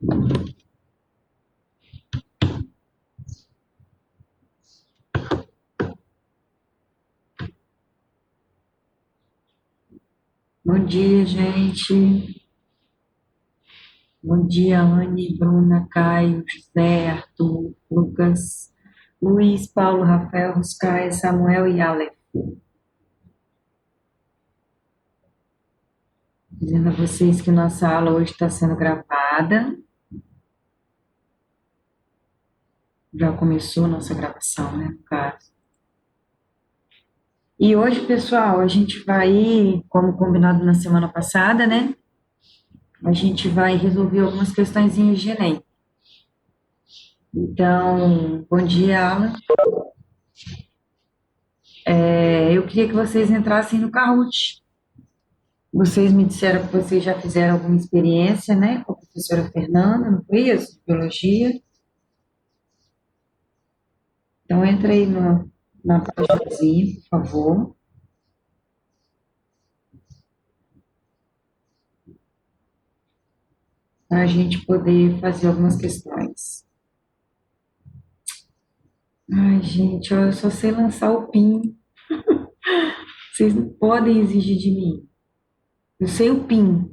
Bom dia, gente. Bom dia, Anne, Bruna, Caio, José, Arthur, Lucas, Luiz, Paulo, Rafael, Ruscaia, Samuel e Aleph. Dizendo a vocês que nossa aula hoje está sendo gravada. Já começou nossa gravação, né, no caso. E hoje, pessoal, a gente vai, como combinado na semana passada, né? A gente vai resolver algumas questõezinhas de Enem. Então, bom dia, Alan. Eu queria que vocês entrassem no Kahoot. Vocês me disseram que vocês já fizeram alguma experiência, né, com a professora Fernanda, não foi isso? Biologia. Então, entra aí na páginazinha, por favor, para a gente poder fazer algumas questões. Ai, gente, eu só sei lançar o PIN. Vocês não podem exigir de mim. Eu sei o PIN.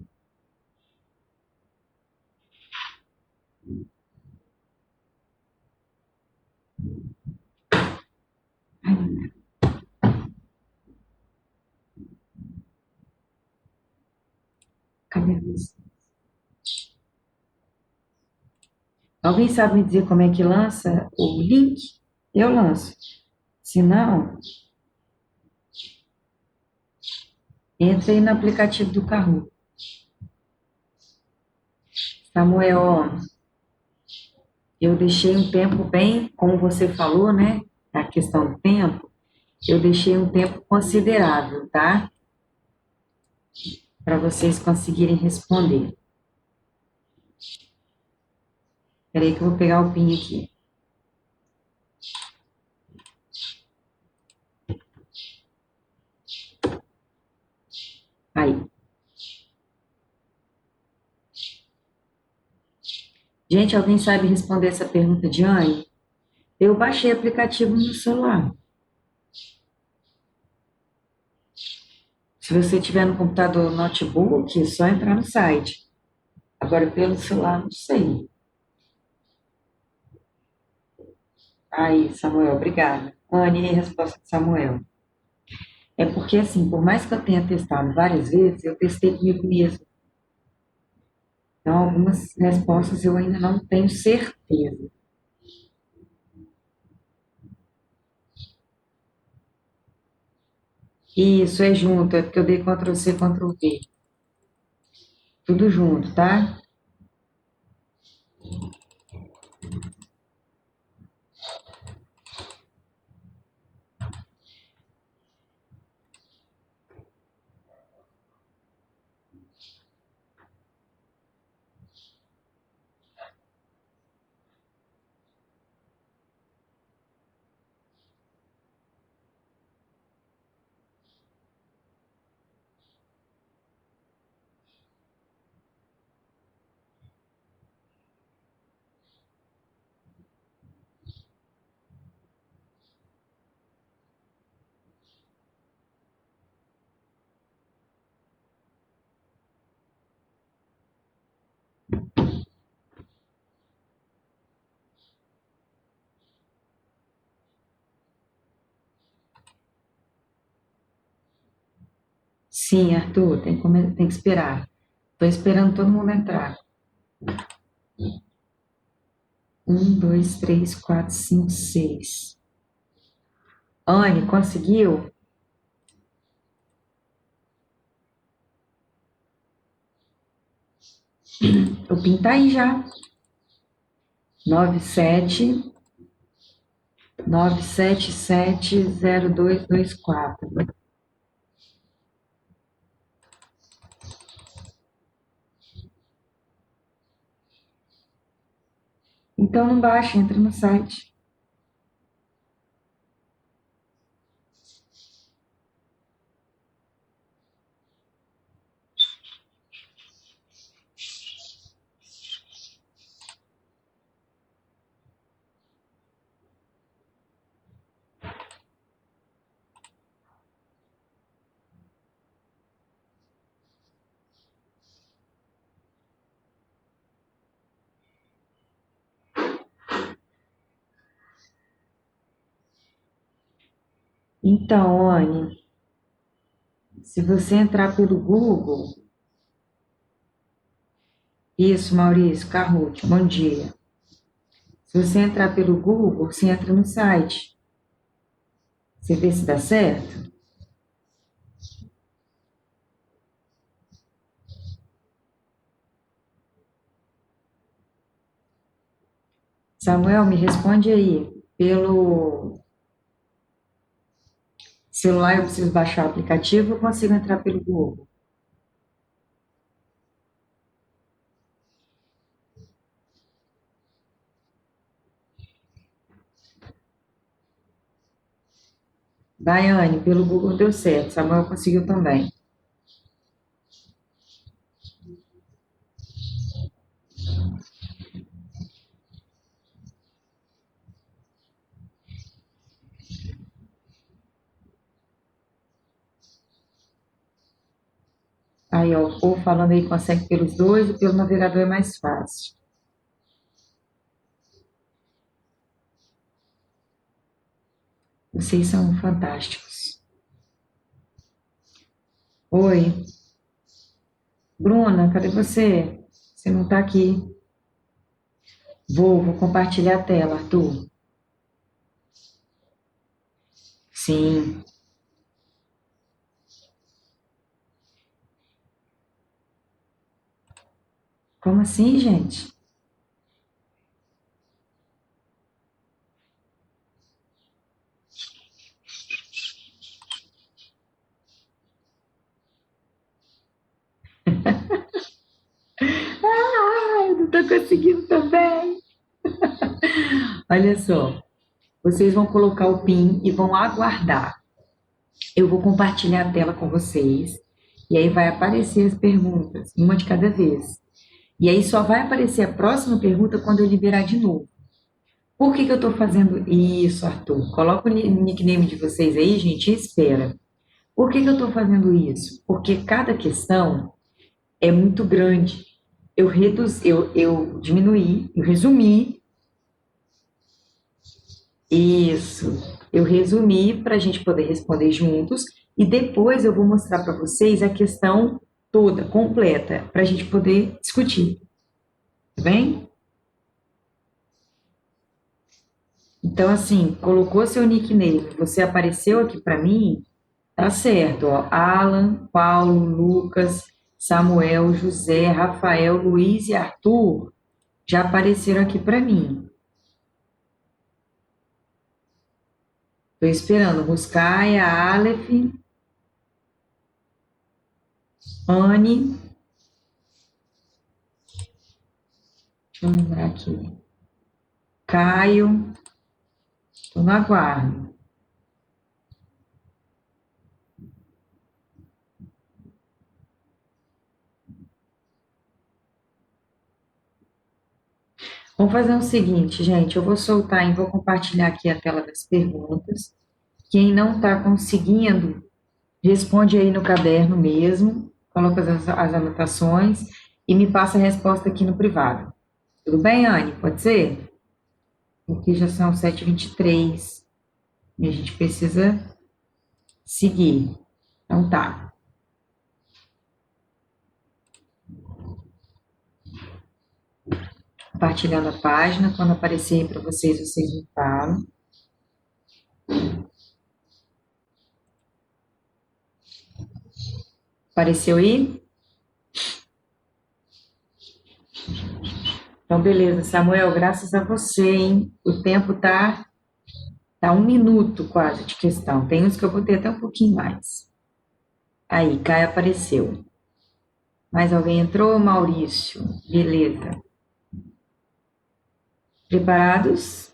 Cadê você? Alguém sabe me dizer como é que lança o link? Eu lanço. Se não, entra aí no aplicativo do Kahoot. Samuel, eu deixei um tempo bem, como você falou, né? A questão do tempo, eu deixei um tempo considerável, tá? Para vocês conseguirem responder. Espera aí que eu vou pegar o PIN aqui. Aí. Gente, alguém sabe responder essa pergunta de Anne? Eu baixei aplicativo no celular. Se você tiver no computador, notebook, é só entrar no site. Agora, pelo celular, não sei. Aí, Samuel, obrigada. Anne, resposta de Samuel. É porque, assim, por mais que eu tenha testado várias vezes, eu testei comigo mesmo. Então, algumas respostas eu ainda não tenho certeza. Isso é junto, é porque eu dei Ctrl+C, Ctrl+V. Tudo junto, tá? Sim, Arthur, tem que esperar. Estou esperando todo mundo entrar. Um, dois, três, quatro, cinco, seis. Anne, conseguiu? O PIN tá aí já. 9797702224. Então não baixa, entra no site. Então, Anne, se você entrar pelo Google, isso, Maurício, Carruth, bom dia. Se você entrar pelo Google, você entra no site. Você vê se dá certo? Samuel, me responde aí. Pelo celular eu preciso baixar o aplicativo ou consigo entrar pelo Google? Daiane, pelo Google deu certo. Samuel conseguiu também. Aí, ó, o povo falando aí consegue pelos dois e pelo navegador é mais fácil. Vocês são fantásticos. Oi, Bruna, cadê você? Você não tá aqui. Vou compartilhar a tela, Arthur. Sim. Como assim, gente? Ah, eu não tô conseguindo também. Olha só, vocês vão colocar o PIN e vão aguardar. Eu vou compartilhar a tela com vocês e aí vai aparecer as perguntas, uma de cada vez. E aí só vai aparecer a próxima pergunta quando eu liberar de novo. Por que que eu estou fazendo isso, Arthur? Coloca o nickname de vocês aí, gente, e espera. Por que que eu estou fazendo isso? Porque cada questão é muito grande. Eu diminuí, eu resumi isso. Eu resumi para a gente poder responder juntos e depois eu vou mostrar para vocês a questão toda, completa, para a gente poder discutir, tá bem? Então, assim, colocou seu nickname, você apareceu aqui para mim, tá certo, ó. Alan, Paulo, Lucas, Samuel, José, Rafael, Luiz e Arthur já apareceram aqui para mim. Estou esperando. Ruscaia, Aleph, Anne, deixa eu lembrar aqui. Caio, estou no aguardo. Vamos fazer o seguinte, gente. Eu vou soltar e vou compartilhar aqui a tela das perguntas. Quem não está conseguindo, responde aí no caderno mesmo, coloca as anotações e me passa a resposta aqui no privado. Tudo bem, Anne? Pode ser? Porque já são 7h23 e a gente precisa seguir. Então tá. Compartilhando a página. Quando aparecer aí para vocês, vocês me falam. Apareceu aí? Então, beleza, Samuel, graças a você, hein? O tempo tá 1 minuto quase de questão. Tem uns que eu vou ter até um pouquinho mais. Aí, Caio apareceu. Mais alguém entrou? Maurício. Beleza. Preparados?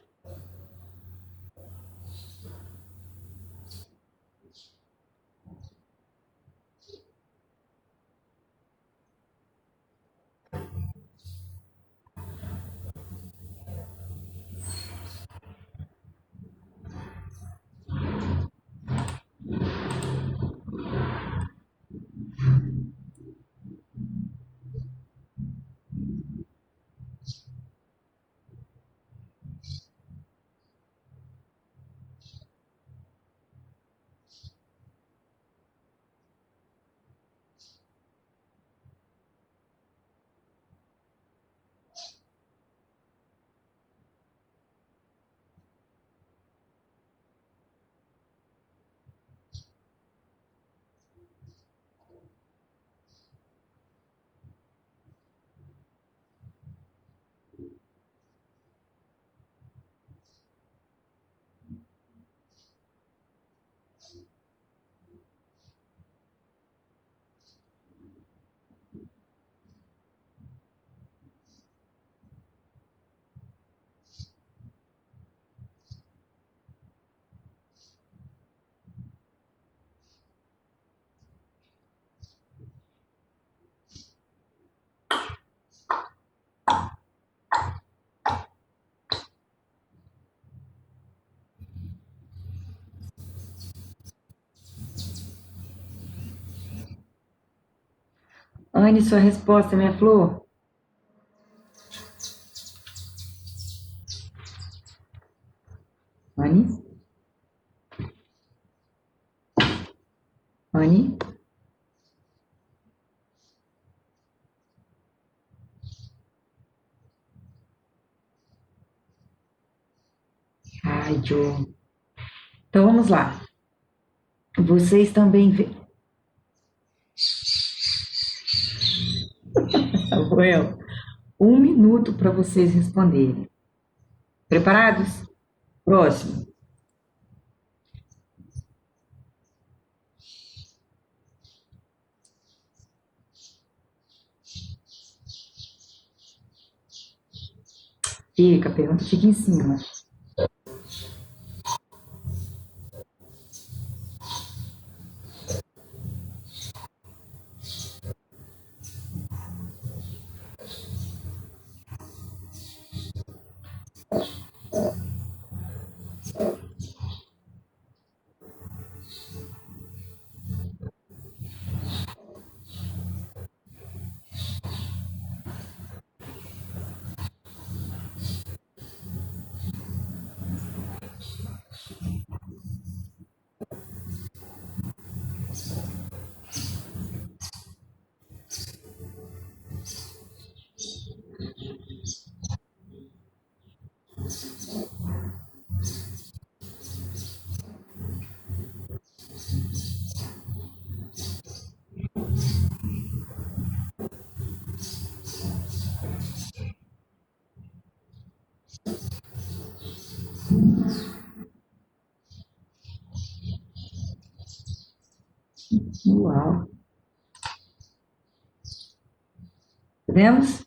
Anne, sua resposta, minha flor? Anne? Anne? Ai, Joe. Então vamos lá. Vocês também Samuel, 1 minuto para vocês responderem. Preparados? Próximo. Fica, a pergunta fica em cima. Uau. Podemos?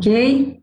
Ok?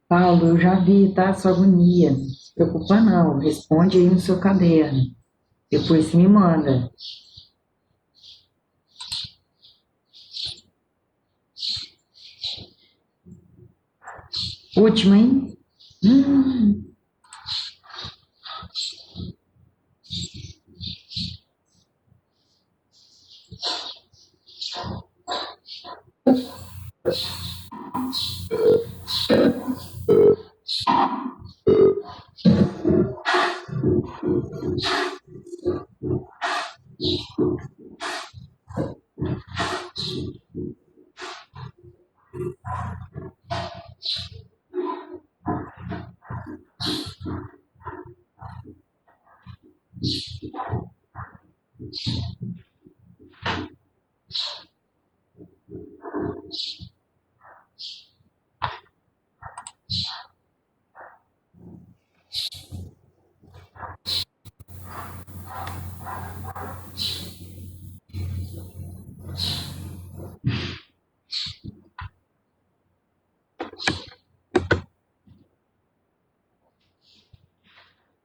Paulo, eu já vi, tá? Sua agonia. Não se preocupa, não. Responde aí no seu caderno. Depois você me manda. Última, hein? Hum.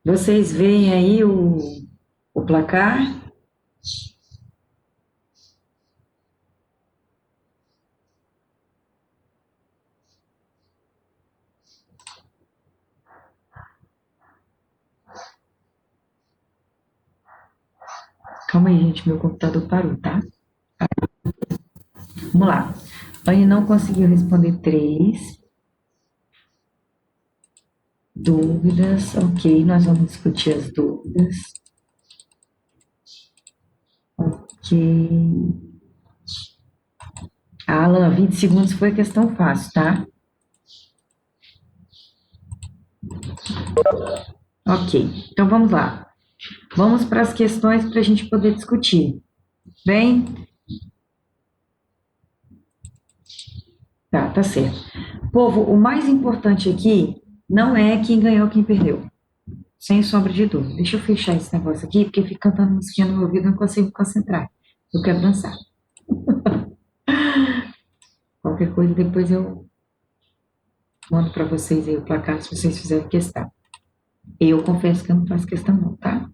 Vocês veem aí o placar? Calma aí, gente, meu computador parou, tá? Vamos lá. Anne não conseguiu responder 3 dúvidas. Ok, nós vamos discutir as dúvidas. Ok. Alan, 20 segundos foi questão fácil, tá? Ok, então vamos lá. Vamos para as questões para a gente poder discutir. Bem? Tá certo. Povo, o mais importante aqui não é quem ganhou, quem perdeu. Sem sombra de dúvida. Deixa eu fechar esse negócio aqui, porque fica cantando musiquinha no meu ouvido e não consigo me concentrar. Eu quero dançar. Qualquer coisa, depois eu mando para vocês aí o placar, se vocês fizerem questão. Eu confesso que eu não faço questão não, tá?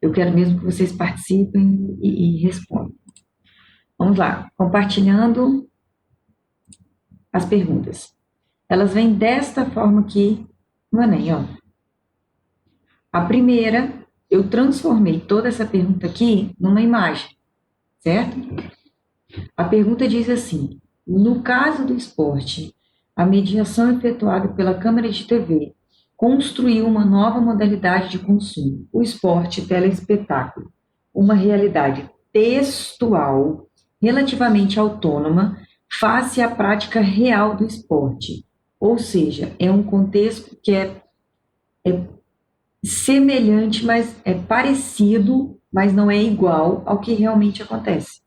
Eu quero mesmo que vocês participem e respondam. Vamos lá. Compartilhando as perguntas. Elas vêm desta forma aqui no Enem, ó. A primeira, eu transformei toda essa pergunta aqui numa imagem, certo? A pergunta diz assim: no caso do esporte, a mediação efetuada pela Câmara de TV construiu uma nova modalidade de consumo, o esporte telespetáculo, uma realidade textual relativamente autônoma face à prática real do esporte. Ou seja, é um contexto que é semelhante, mas é parecido, mas não é igual ao que realmente acontece.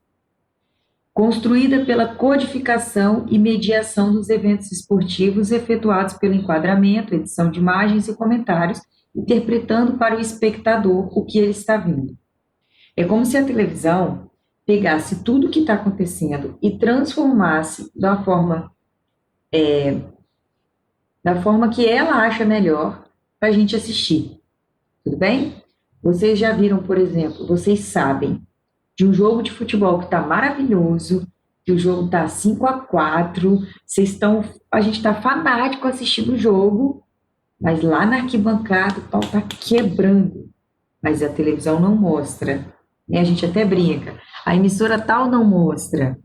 Construída pela codificação e mediação dos eventos esportivos efetuados pelo enquadramento, edição de imagens e comentários, interpretando para o espectador o que ele está vendo. É como se a televisão pegasse tudo o que está acontecendo e transformasse da forma que ela acha melhor para a gente assistir. Tudo bem? Vocês já viram, por exemplo, vocês sabem de um jogo de futebol que está maravilhoso, que o jogo está 5-4, a gente está fanático assistindo o jogo, mas lá na arquibancada o pau está quebrando, mas a televisão não mostra, né? A gente até brinca, a emissora tal não mostra,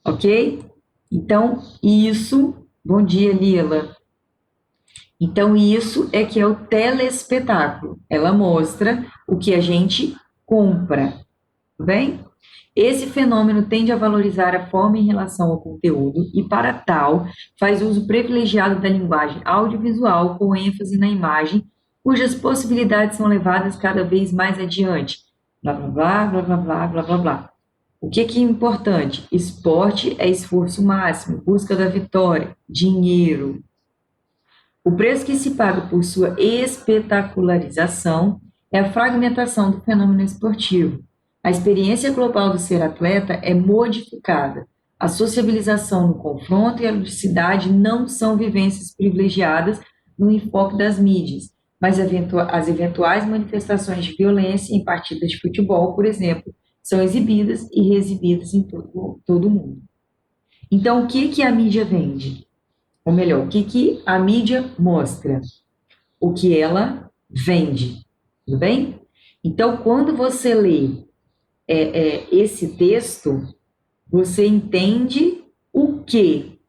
ok? Então, bom dia, Lila. Então, isso é que é o telespetáculo. Ela mostra o que a gente compra, bem? Esse fenômeno tende a valorizar a forma em relação ao conteúdo e, para tal, faz uso privilegiado da linguagem audiovisual com ênfase na imagem, cujas possibilidades são levadas cada vez mais adiante. Blá, blá, blá, blá, blá, blá, blá, blá, blá. O que é importante? Esporte é esforço máximo, busca da vitória, dinheiro. O preço que se paga por sua espetacularização é a fragmentação do fenômeno esportivo. A experiência global do ser atleta é modificada. A sociabilização no confronto e a ludicidade não são vivências privilegiadas no enfoque das mídias, mas as eventuais manifestações de violência em partidas de futebol, por exemplo, são exibidas e reexibidas em todo o mundo. Então, o que que a mídia vende? Ou melhor, o que que a mídia mostra? O que ela vende, tudo bem? Então, quando você lê esse texto, você entende o que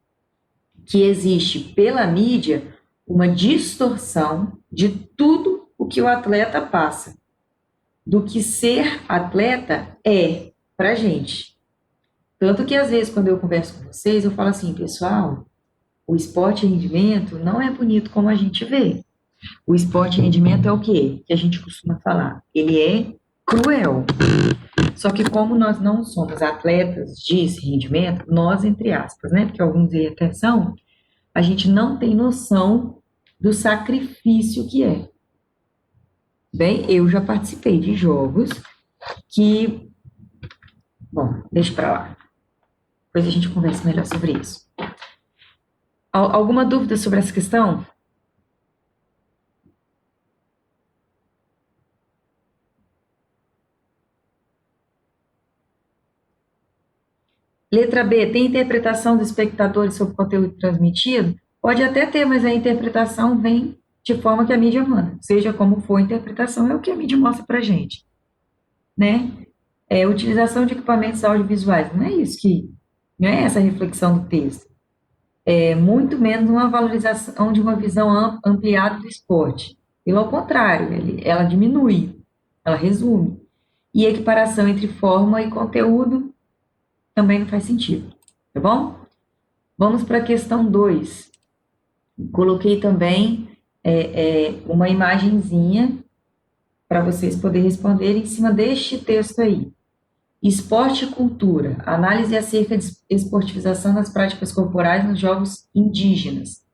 existe pela mídia uma distorção de tudo o que o atleta passa, do que ser atleta é pra gente. Tanto que às vezes quando eu converso com vocês, eu falo assim, pessoal, o esporte e rendimento não é bonito como a gente vê. O esporte e rendimento é o quê? Que a gente costuma falar. Ele é cruel. Só que como nós não somos atletas de rendimento, nós, entre aspas, né? Porque alguns aí até são, a gente não tem noção do sacrifício que é. Bem, eu já participei de jogos que... Bom, deixa pra lá. Depois a gente conversa melhor sobre isso. Alguma dúvida sobre essa questão? Letra B, tem interpretação dos espectadores sobre o conteúdo transmitido? Pode até ter, mas a interpretação vem de forma que a mídia manda. Seja como for a interpretação, é o que a mídia mostra pra gente, né? Utilização de equipamentos audiovisuais, não é isso que... Não é essa a reflexão do texto. É muito menos uma valorização de uma visão ampliada do esporte. Pelo contrário, ela diminui, ela resume. E a equiparação entre forma e conteúdo também não faz sentido, tá bom? Vamos para a questão 2. Coloquei também uma imagenzinha para vocês poderem responder em cima deste texto aí. Esporte e cultura. Análise acerca de esportivização das práticas corporais nos jogos indígenas.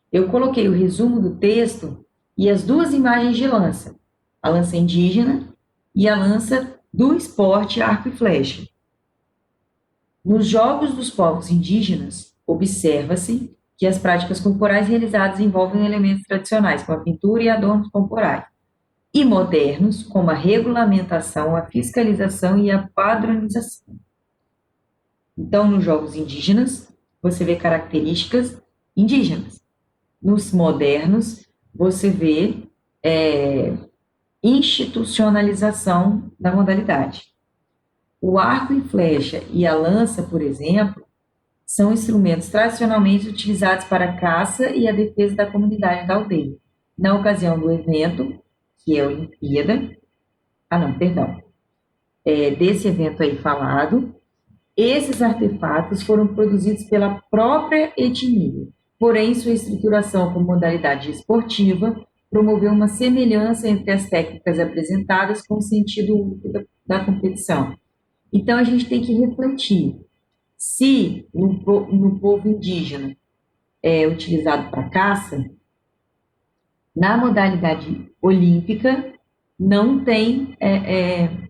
Eu coloquei o resumo do texto e as duas imagens de lança. A lança indígena e a lança do esporte arco e flecha. Nos jogos dos povos indígenas, observa-se que as práticas corporais realizadas envolvem elementos tradicionais, como a pintura e adornos corporais, e modernos, como a regulamentação, a fiscalização e a padronização. Então, nos jogos indígenas, você vê características indígenas. Nos modernos, você vê institucionalização da modalidade. O arco e flecha e a lança, por exemplo, são instrumentos tradicionalmente utilizados para a caça e a defesa da comunidade da aldeia. Na ocasião do evento, que é a Olimpíada, desse evento aí falado, esses artefatos foram produzidos pela própria etnia, porém sua estruturação como modalidade esportiva promoveu uma semelhança entre as técnicas apresentadas com o sentido único da competição. Então, a gente tem que refletir se no povo indígena é utilizado para caça, na modalidade olímpica não tem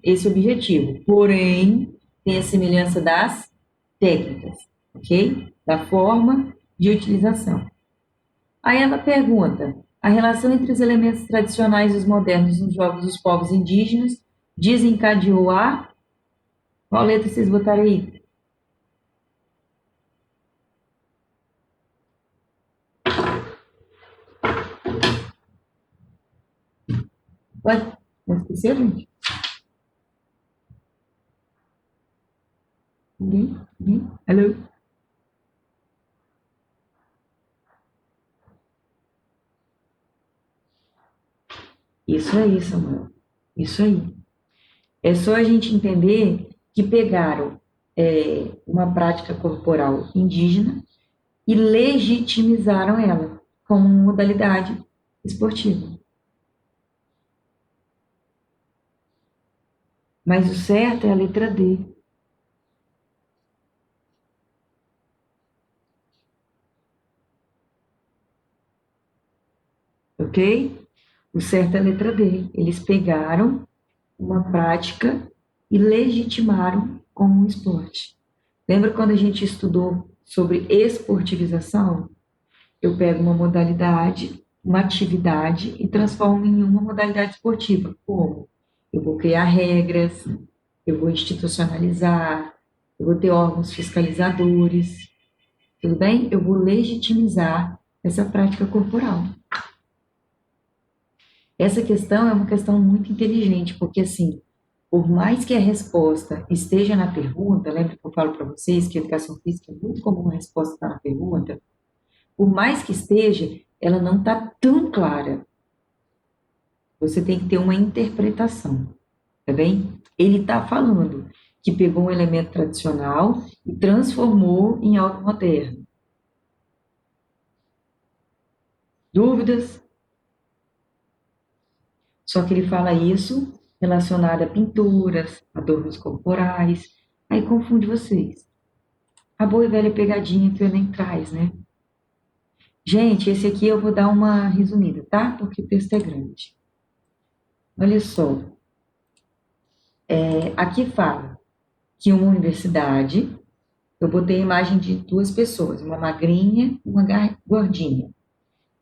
esse objetivo, porém tem a semelhança das técnicas, ok? Da forma de utilização. Aí ela pergunta, a relação entre os elementos tradicionais e os modernos nos jogos dos povos indígenas desencadeou a... Qual letra vocês botaram aí? Ué, não esqueceu, gente? Ninguém? Ninguém? Alô? Isso aí, Samuel. Isso aí. É só a gente entender que pegaram uma prática corporal indígena e legitimizaram ela como modalidade esportiva. Mas o certo é a letra D, ok? O certo é a letra D. Eles pegaram uma prática e legitimaram como um esporte. Lembra quando a gente estudou sobre esportivização? Eu pego uma modalidade uma atividade e transformo em uma modalidade esportiva. Como? Eu vou criar regras, eu vou institucionalizar, eu vou ter órgãos fiscalizadores, tudo bem? Eu vou legitimizar essa prática corporal. Essa questão é uma questão muito inteligente, porque assim, por mais que a resposta esteja na pergunta, lembra que eu falo para vocês que a educação física é muito comum a resposta estar na pergunta, por mais que esteja, ela não está tão clara. Você tem que ter uma interpretação, tá bem? Ele está falando que pegou um elemento tradicional e transformou em algo moderno. Dúvidas? Só que ele fala isso relacionado a pinturas, adornos corporais, aí confunde vocês. A boa e velha pegadinha que o Enem traz, né? Gente, esse aqui eu vou dar uma resumida, tá? Porque o texto é grande. Olha só, aqui fala que uma universidade, eu botei a imagem de duas pessoas, uma magrinha e uma gordinha.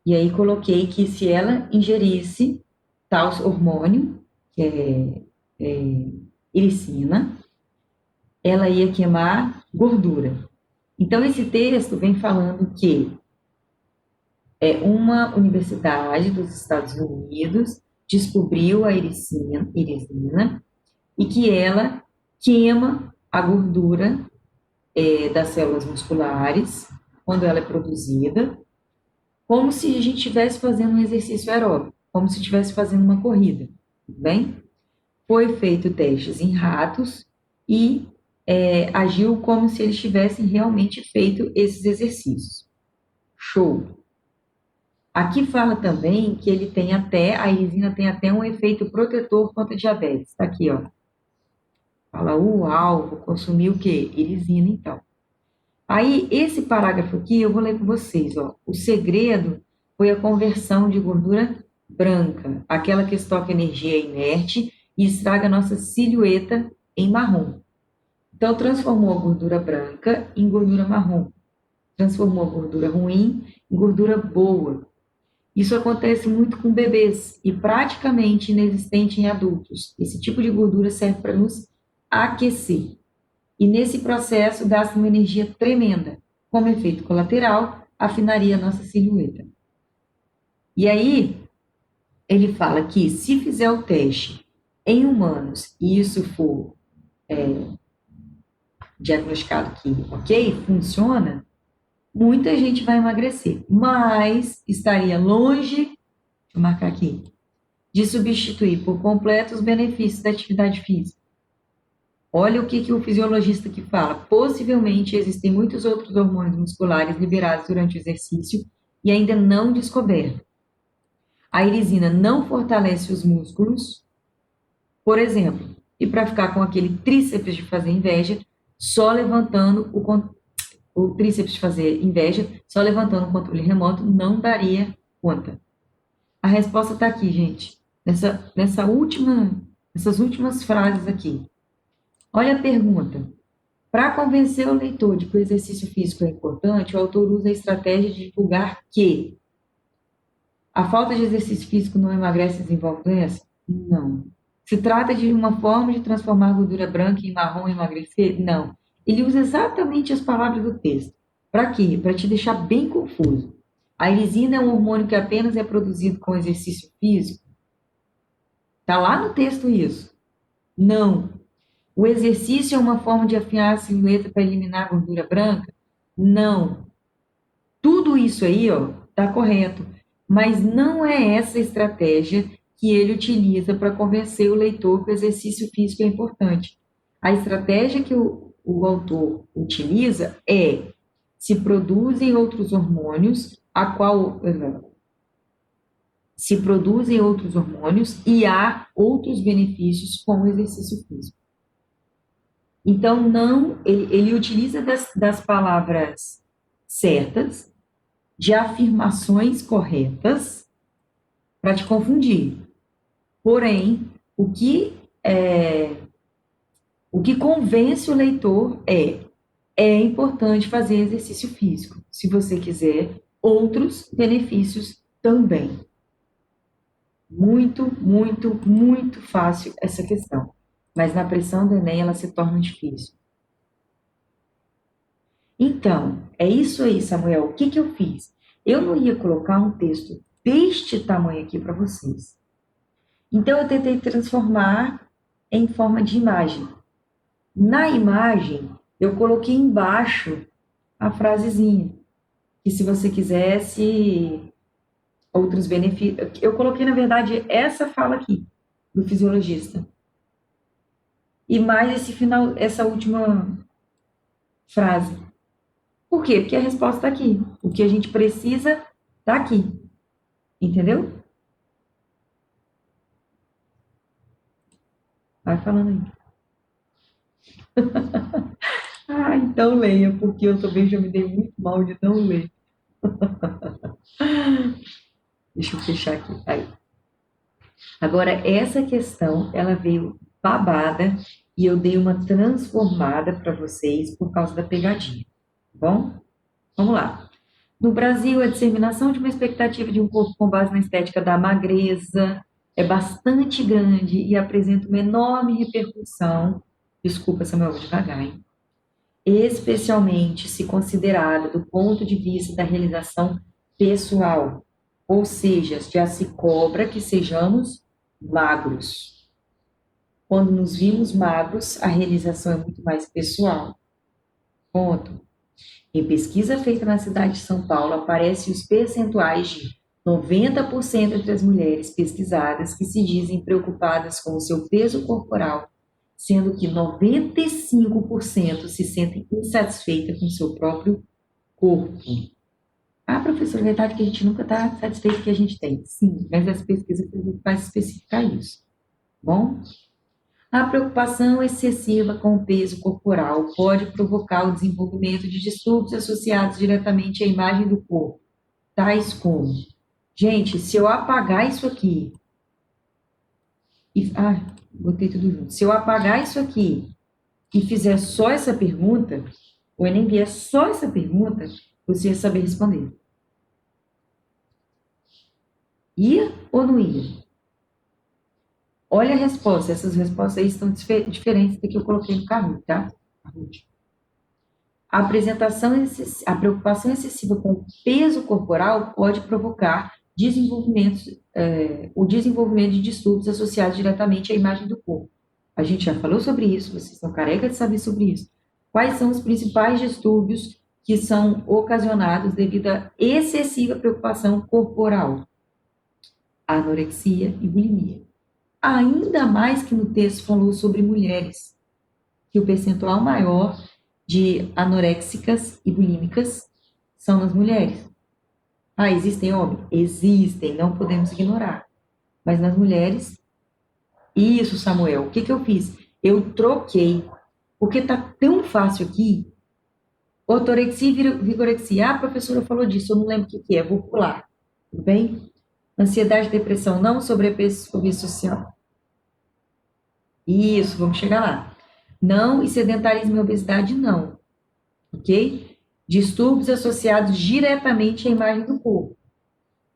E aí coloquei que se ela ingerisse tal hormônio, que é iricina, ela ia queimar gordura. Então, esse texto vem falando que é uma universidade dos Estados Unidos descobriu a iricina e que ela queima a gordura das células musculares quando ela é produzida, como se a gente estivesse fazendo um exercício aeróbico, como se estivesse fazendo uma corrida, tudo bem? Foi feito testes em ratos e agiu como se eles tivessem realmente feito esses exercícios. Show! Aqui fala também que ele tem até, a irisina tem até um efeito protetor contra diabetes. Está aqui, ó. Fala, uau, vou consumir o quê? Irisina, então. Aí, esse parágrafo aqui, eu vou ler com vocês, ó. O segredo foi a conversão de gordura branca, aquela que estoca energia inerte e estraga nossa silhueta em marrom. Então, transformou a gordura branca em gordura marrom. Transformou a gordura ruim em gordura boa. Isso acontece muito com bebês e praticamente inexistente em adultos. Esse tipo de gordura serve para nos aquecer. E nesse processo gasta uma energia tremenda. Como efeito colateral, afinaria a nossa silhueta. E aí, ele fala que se fizer o teste em humanos e isso for diagnosticado que, ok, funciona, muita gente vai emagrecer, mas estaria longe, deixa eu marcar aqui, de substituir por completo os benefícios da atividade física. Olha o que o fisiologista aqui fala. Possivelmente existem muitos outros hormônios musculares liberados durante o exercício e ainda não descobertos. A irisina não fortalece os músculos, por exemplo, e para ficar com aquele tríceps de fazer inveja, só levantando o tríceps de fazer inveja, só levantando o controle remoto não daria conta. A resposta está aqui, gente, nessas últimas frases aqui. Olha a pergunta. Para convencer o leitor de que o exercício físico é importante, o autor usa a estratégia de divulgar que a falta de exercício físico não emagrece e desenvolve doença? Não. Se trata de uma forma de transformar a gordura branca em marrom e emagrecer? Não. Ele usa exatamente as palavras do texto. Para quê? Para te deixar bem confuso. A irisina é um hormônio que apenas é produzido com exercício físico? Está lá no texto isso. Não. O exercício é uma forma de afiar a silhueta para eliminar a gordura branca? Não. Tudo isso aí, ó, tá correto, mas não é essa estratégia que ele utiliza para convencer o leitor que o exercício físico é importante. A estratégia que o autor utiliza é se produzem outros hormônios, se produzem outros hormônios e há outros benefícios com o exercício físico. Então, não, ele utiliza das palavras certas, de afirmações corretas, para te confundir. Porém, o que convence o leitor é importante fazer exercício físico, se você quiser outros benefícios também. Muito, muito, muito fácil essa questão. Mas na pressão do Enem ela se torna difícil. Então, é isso aí, Samuel. O que que eu fiz? Eu não ia colocar um texto deste tamanho aqui para vocês. Então, eu tentei transformar em forma de imagem. Na imagem, eu coloquei embaixo a frasezinha, que se você quisesse outros benefícios. Eu coloquei, na verdade, essa fala aqui, do fisiologista. E mais esse final, essa última frase. Por quê? Porque a resposta está aqui. O que a gente precisa está aqui. Entendeu? Vai falando aí. Ah, então leia, porque eu também já me dei muito mal de não ler. Deixa eu fechar aqui. Aí. Agora, essa questão, ela veio babada e eu dei uma transformada para vocês por causa da pegadinha. Tá bom? Vamos lá. No Brasil, a disseminação de uma expectativa de um corpo com base na estética da magreza é bastante grande e apresenta uma enorme repercussão. Desculpa, Samuel, vou devagar, hein? Especialmente se considerada do ponto de vista da realização pessoal, ou seja, já se cobra que sejamos magros. Quando nos vimos magros, a realização é muito mais pessoal. Ponto. Em pesquisa feita na cidade de São Paulo, aparecem os percentuais de 90% entre as mulheres pesquisadas que se dizem preocupadas com o seu peso corporal, sendo que 95% se sentem insatisfeitas com o seu próprio corpo. Ah, professor, é verdade que a gente nunca está satisfeito com o que a gente tem. Sim, mas as pesquisas fazem especificar isso. Bom? A preocupação excessiva com o peso corporal pode provocar o desenvolvimento de distúrbios associados diretamente à imagem do corpo, tais como, gente, se eu apagar isso aqui, botei tudo junto. Se eu apagar isso aqui e fizer só essa pergunta, ou eu nem vier só essa pergunta, você ia saber responder. Ia ou não ia? Olha a resposta, essas respostas aí estão diferentes da que eu coloquei no carro, tá? A preocupação excessiva com o peso corporal pode provocar o desenvolvimento de distúrbios associados diretamente à imagem do corpo. A gente já falou sobre isso, vocês estão carecas de saber sobre isso. Quais são os principais distúrbios que são ocasionados devido à excessiva preocupação corporal? Anorexia e bulimia. Ainda mais que no texto falou sobre mulheres, que o percentual maior de anoréxicas e bulímicas são nas mulheres. Ah, existem homens? Existem, não podemos ignorar. Mas nas mulheres, isso, Samuel, o que que eu fiz? Eu troquei, porque tá tão fácil aqui. Ortorexia e vigorexia. Ah, a professora falou disso, eu não lembro o que que é, vou pular. Tudo bem? Ansiedade, depressão, não, sobrepeso, fobia social. Isso, vamos chegar lá. Não, e sedentarismo e obesidade, não. Ok? Distúrbios associados diretamente à imagem do corpo.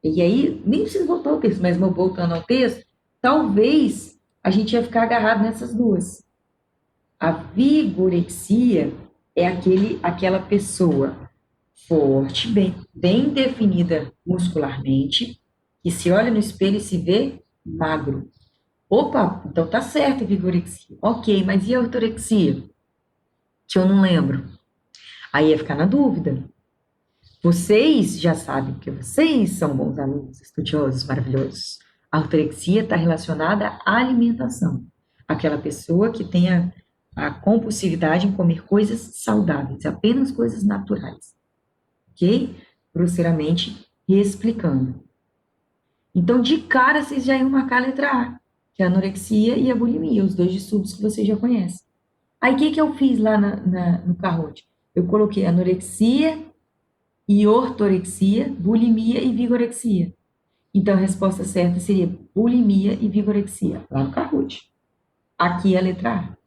E aí, nem preciso voltar ao texto, mas voltando ao texto, talvez a gente ia ficar agarrado nessas duas. A vigorexia é aquela pessoa forte, bem definida muscularmente, que se olha no espelho e se vê magro. Opa, então tá certo a vigorexia. Ok, mas e a ortorexia? Que eu não lembro. Aí ia ficar na dúvida. Vocês já sabem que vocês são bons alunos, estudiosos, maravilhosos. A ortorexia está relacionada à alimentação. Aquela pessoa que tem a compulsividade em comer coisas saudáveis, apenas coisas naturais. Ok? Grosseiramente explicando. Então, de cara, vocês já iam marcar a letra A, que é a anorexia e a bulimia, os dois distúrbios que vocês já conhecem. Aí, o que que eu fiz lá no Kahoot? Eu coloquei anorexia e ortorexia, bulimia e vigorexia. Então, a resposta certa seria bulimia e vigorexia, lá no Kahoot. Aqui é a letra A.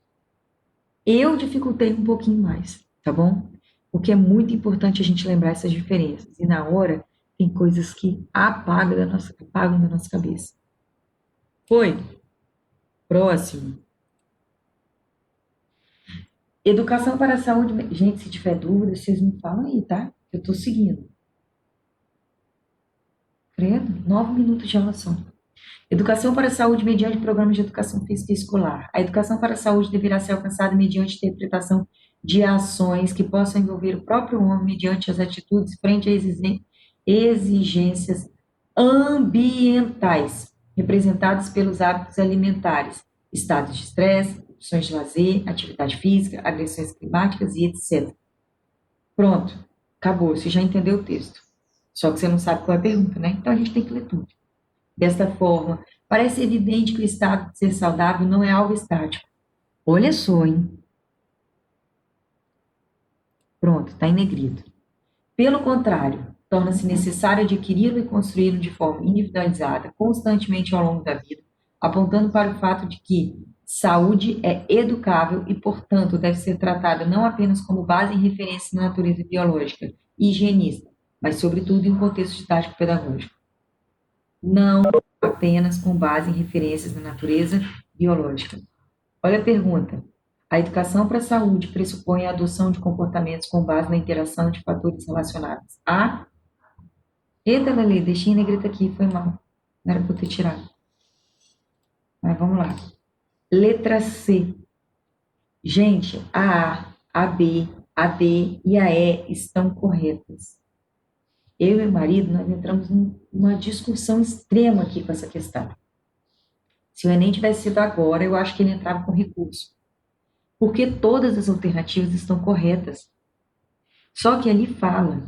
Eu dificultei um pouquinho mais, tá bom? Porque é muito importante a gente lembrar essas diferenças. E na hora Tem coisas que apagam da nossa cabeça. Foi. Próximo. Educação para a saúde. Gente, se tiver dúvida, vocês me falam aí, tá? Eu tô seguindo. Credo, 9 minutos de aula só. Educação para a saúde mediante programas de educação física escolar. A educação para a saúde deverá ser alcançada mediante interpretação de ações que possam envolver o próprio homem mediante as atitudes frente a exigências ambientais, representadas pelos hábitos alimentares, estados de estresse, opções de lazer, atividade física, agressões climáticas e etc. Pronto, acabou, você já entendeu o texto. Só que você não sabe qual é a pergunta, né? Então a gente tem que ler tudo. Desta forma, parece evidente que o estado de ser saudável não é algo estático. Olha só, hein? Pronto, está em negrito. Pelo contrário, torna-se necessário adquiri-lo e construí-lo de forma individualizada, constantemente ao longo da vida, apontando para o fato de que saúde é educável e, portanto, deve ser tratada não apenas como base em referência na natureza biológica e higienista, mas, sobretudo, em um contexto didático-pedagógico. Não apenas com base em referências na natureza biológica. Olha a pergunta. A educação para a saúde pressupõe a adoção de comportamentos com base na interação de fatores relacionados a... Eita, Lele, deixei em negrito aqui, foi mal. Não era para eu ter tirado. Mas vamos lá. Letra C. Gente, a B, a D e a E estão corretas. Eu e meu marido, nós entramos numa discussão extrema aqui com essa questão. Se o Enem tivesse sido agora, eu acho que ele entrava com recurso. Porque todas as alternativas estão corretas. Só que ali fala,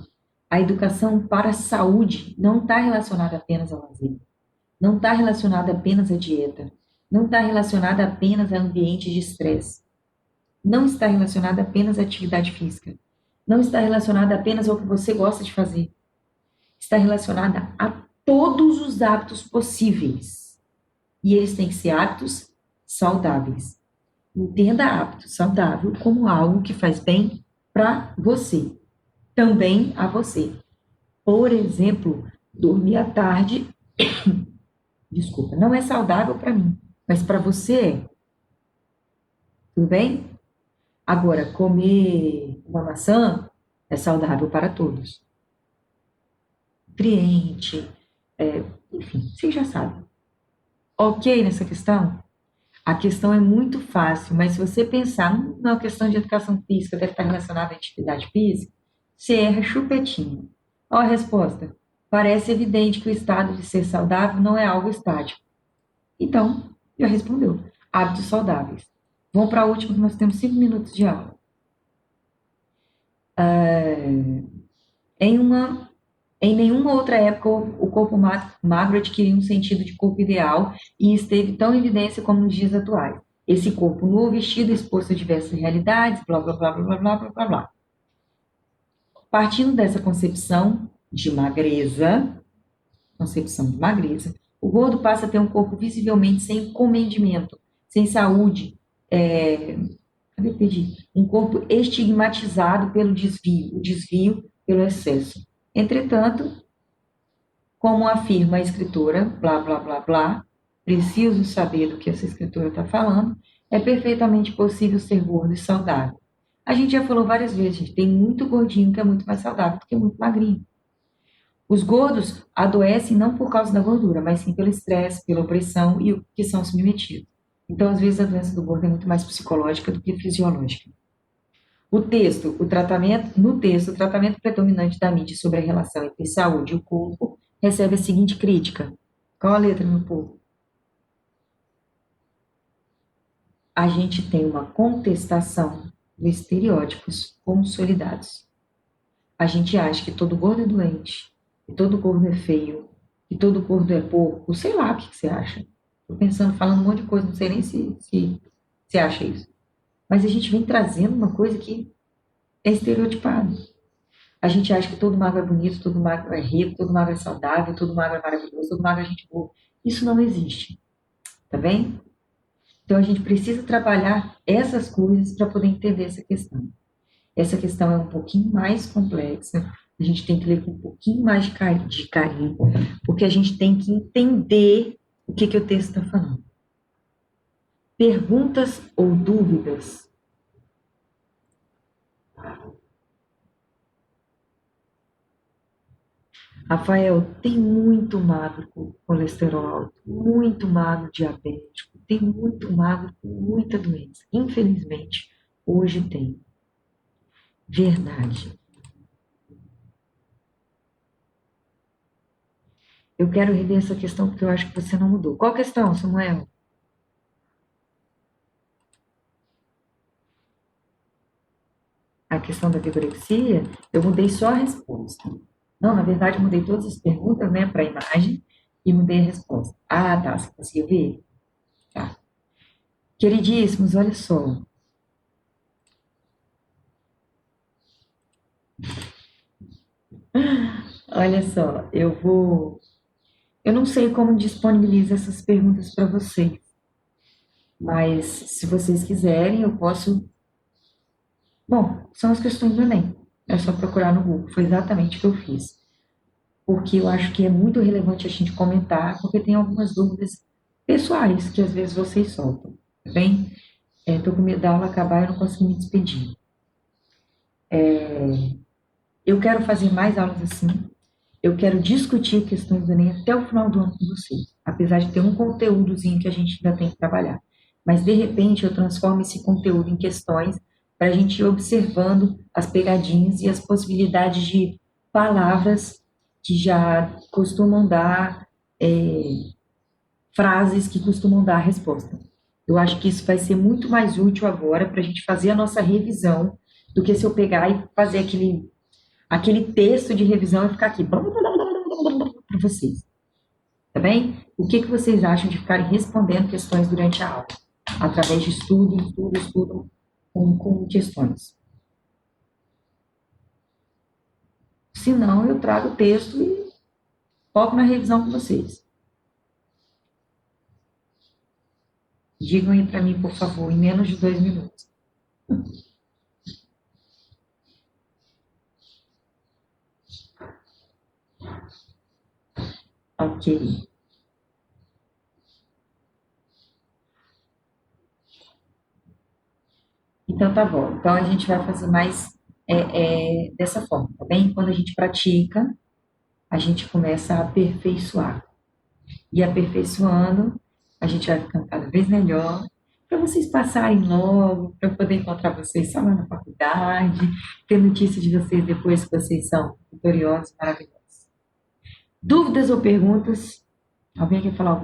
a educação para a saúde não está relacionada apenas ao lazer, não está relacionada apenas à dieta, não está relacionada apenas a ambiente de estresse, não está relacionada apenas à atividade física, não está relacionada apenas ao que você gosta de fazer, está relacionada a todos os hábitos possíveis. E eles têm que ser hábitos saudáveis. Entenda hábito saudável como algo que faz bem para você, também a você. Por exemplo, dormir à tarde, desculpa, não é saudável para mim, mas para você é. Tudo bem? Agora, comer uma maçã é saudável para todos. Nutriente, enfim, você já sabe. Ok nessa questão? A questão é muito fácil, mas se você pensar numa questão de educação física, deve estar relacionada à atividade física, você erra chupetinho. Olha a resposta. Parece evidente que o estado de ser saudável não é algo estático. Então, já respondeu. Hábitos saudáveis. Vamos para a última, que nós temos 5 minutos de aula. Em nenhuma outra época o corpo magro adquiriu um sentido de corpo ideal e esteve tão em evidência como nos dias atuais. Esse corpo nu vestido exposto a diversas realidades, blá, blá, blá, blá, blá, blá, blá, blá, blá. Partindo dessa concepção de magreza, o gordo passa a ter um corpo visivelmente sem comedimento, sem saúde, um corpo estigmatizado pelo desvio, o desvio pelo excesso. Entretanto, como afirma a escritora, blá, blá, blá, blá, preciso saber do que essa escritora está falando, é perfeitamente possível ser gordo e saudável. A gente já falou várias vezes, gente, tem muito gordinho que é muito mais saudável do que muito magrinho. Os gordos adoecem não por causa da gordura, mas sim pelo estresse, pela opressão e o que são submetidos. Então, às vezes, a doença do gordo é muito mais psicológica do que fisiológica. No texto, o tratamento predominante da mídia sobre a relação entre saúde e o corpo recebe a seguinte crítica. Qual a letra, meu povo? A gente tem uma contestação dos estereótipos consolidados. A gente acha que todo gordo é doente, que todo gordo é feio, que todo gordo é porco, sei lá o que você acha. Tô pensando, falando um monte de coisa, não sei nem se você acha isso. Mas a gente vem trazendo uma coisa que é estereotipado. A gente acha que todo magro é bonito, todo magro é rico, todo magro é saudável, todo magro é maravilhoso, todo magro é gente boa. Isso não existe, tá bem? Então a gente precisa trabalhar essas coisas para poder entender essa questão. Essa questão é um pouquinho mais complexa. a gente tem que ler com um pouquinho mais de carinho, porque a gente tem que entender o que o texto está falando. Perguntas ou dúvidas? Rafael, tem muito magro com colesterol alto, muito magro diabético, tem muito magro com muita doença. Infelizmente, hoje tem. Verdade. Eu quero rever essa questão porque eu acho que você não mudou. Qual questão, Samuel? A questão da vigorexia? Eu mudei só a resposta. Não, na verdade, eu mudei todas as perguntas, né, para a imagem e mudei a resposta. Ah, tá, você conseguiu ver? Tá. Queridíssimos, olha só. Olha só, eu vou. Eu não sei como disponibiliza essas perguntas para vocês, mas se vocês quiserem, eu posso. Bom, são as questões do Enem. É só procurar no Google. Foi exatamente o que eu fiz. Porque eu acho que é muito relevante a gente comentar, porque tem algumas dúvidas pessoais que às vezes vocês soltam, tá bem? Estou com medo da aula acabar e não consegui me despedir. Eu quero fazer mais aulas assim. Eu quero discutir questões do Enem até o final do ano com vocês, apesar de ter um conteúdozinho que a gente ainda tem que trabalhar. Mas, de repente, eu transformo esse conteúdo em questões para a gente ir observando as pegadinhas e as possibilidades de palavras que já costumam dar, frases que costumam dar a resposta. Eu acho que isso vai ser muito mais útil agora para a gente fazer a nossa revisão do que se eu pegar e fazer aquele texto de revisão e ficar aqui para vocês. Tá bem? O que vocês acham de ficarem respondendo questões durante a aula? Através de estudo com questões. Se não, eu trago o texto e foco na revisão com vocês. Digam aí para mim, por favor, em menos de 2 minutos. Ok. Então tá bom. Então a gente vai fazer mais dessa forma, tá bem? Quando a gente pratica, a gente começa a aperfeiçoar. E aperfeiçoando, a gente vai ficando cada vez melhor, para vocês passarem logo, para eu poder encontrar vocês só lá na faculdade, ter notícia de vocês depois que vocês são vitoriosos, maravilhosos. Dúvidas ou perguntas? Alguém quer falar alguma